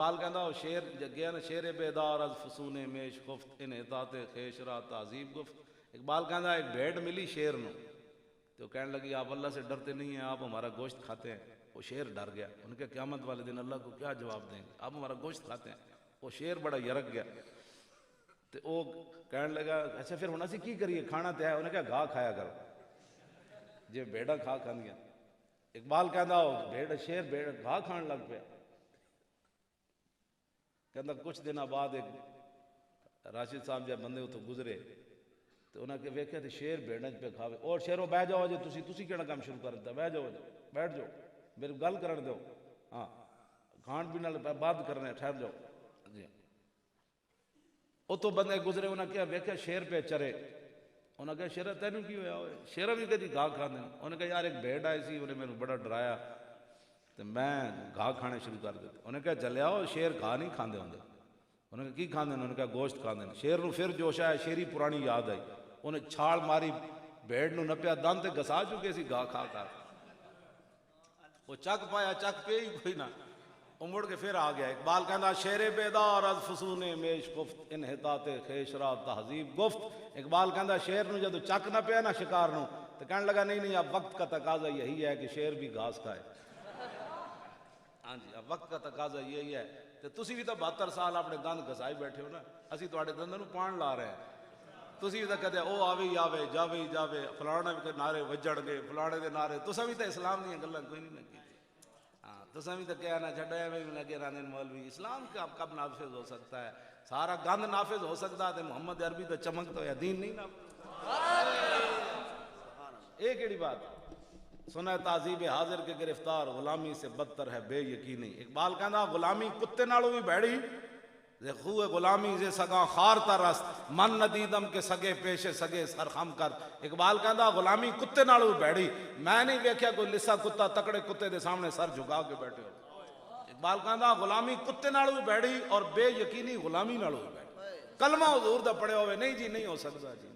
اقبال کہندا وہ شیر گیا نا، شیر بیدار از فسون میش خفت ان اطاعت خیش را تعذیب گفت۔ اقبال کہندا ایک بھیڑ ملی شیر نو، تو کہنے لگی آپ اللہ سے ڈرتے نہیں ہیں، آپ ہمارا گوشت کھاتے ہیں۔ وہ شیر ڈر گیا، ان کے قیامت والے دن اللہ کو کیا جواب دیں گے، آپ ہمارا گوشت کھاتے ہیں۔ وہ شیر بڑا یرک گیا، تو وہ کہنے لگا اچھا پھر ہن اسی کی کریے، کھانا تے ہے، انہیں کہا گھا کھایا کرو جی بھیڑا کھا کھاندیاں۔ اقبال کہندا بھیڑ شیر بھیڑ گھا کھان لگ پیا۔ کہندا کچھ دن بعد ایک راشد صاحب جب بندے اتوں گزرے تو انہاں کے ویکھیا تے شیر بھیڑاں پہ کھاوے، اور شیرو بہ جاؤ جی تسی کیڑا کام شروع کر دتا، بہ جاؤ جی، بیٹھ جاؤ، میرے گل کرن دیو، ہاں کھان پینے والے بعد کرنے، ٹھہر جاؤ جی۔ اتوں بندے گزرے، انہاں کیا ویکھیا شیر پہ چرے، انہاں کہا شیرا تینوں کی ہویا ہوئے، شیرا بھی کدی گھا کھاندے ہیں۔ انہاں کہا یار ایک بھیڑ آئی سی، انہیں میرے بڑا ڈرایا تو میں گھا کھانے شروع کر دیتے۔ انہیں کہا چلے آؤ شیر گھا نہیں کھاندے ہوندے۔ انہوں نے کی کھاندے ہیں؟ انہوں نے کہا گوشت کھاندے ہیں۔ شیر نو پھر جوش آیا، شیری پرانی یاد آئی، انہیں چھاڑ ماری، بھیڑ نو نپیا، دان تے گسا چکے سی گھا کھا کھا۔ وہ چک پایا، چک پہ ہی کوئی نہ، وہ مڑ کے پھر آ گیا۔ اقبال کہندا شیر بیدار از فسون میش خفت انحطاط خیش را تہذیب گفت۔ اقبال کہندا شیر نو جدو چک نہ پیا نا شکار نو، تو کہنے لگا نہیں نہیں اب وقت کا تقاضا یہی ہے کہ شیر بھی گھاس کھائے۔ ہاں جی اب وقت کا تقاضا یہی ہے، تو تسی بھی تو 72 سال اپنے دند گھسائی بیٹھے ہو نا، اسی تواڈے دنداں نو پان لا رہے ہیں۔ تسی بھی تو کہتے او آوے ہی آوے، جاوے ہی جاوے، فلانے کے نعرے وجڑ گئے، فلانے دے نعرے، تساں بھی تو اسلام دیاں گلاں کوئی نہیں لگی۔ ہاں تساں بھی تو کہیا نا چھڈے میں لگے رہندے مولوی، اسلام کا کب نافذ ہو سکتا ہے؟ سارا گند نافذ ہو سکتا ہے تے محمد عربی تو چمک تو ہے، دین نہیں نافذ۔ ایک کیڑی بات سنا تعذیب حاضر کے گرفتار، غلامی سے بدتر ہے بے یقینی۔ اقبال کہندا غلامی کتے نالوں بھی بھڑی، زے خوہ غلامی زے سگاں خار ترست، من ندیدم کے سگے پیشے سگے سر خم کر۔ اقبال کہندا غلامی کتے نالوں بھی بھڑی، میں نہیں ویکھیا کوئی لسا کتا تکڑے کتے دے سامنے سر جھکا کے بیٹھے ہو۔ اقبال کہندا غلامی کتے نالوں بھی بھڑی اور بے یقینی غلامی نالوں بھی بھڑی۔ کلمہ حضور دا پڑھے ہوئے نہیں جی نہیں ہو سکتا جی۔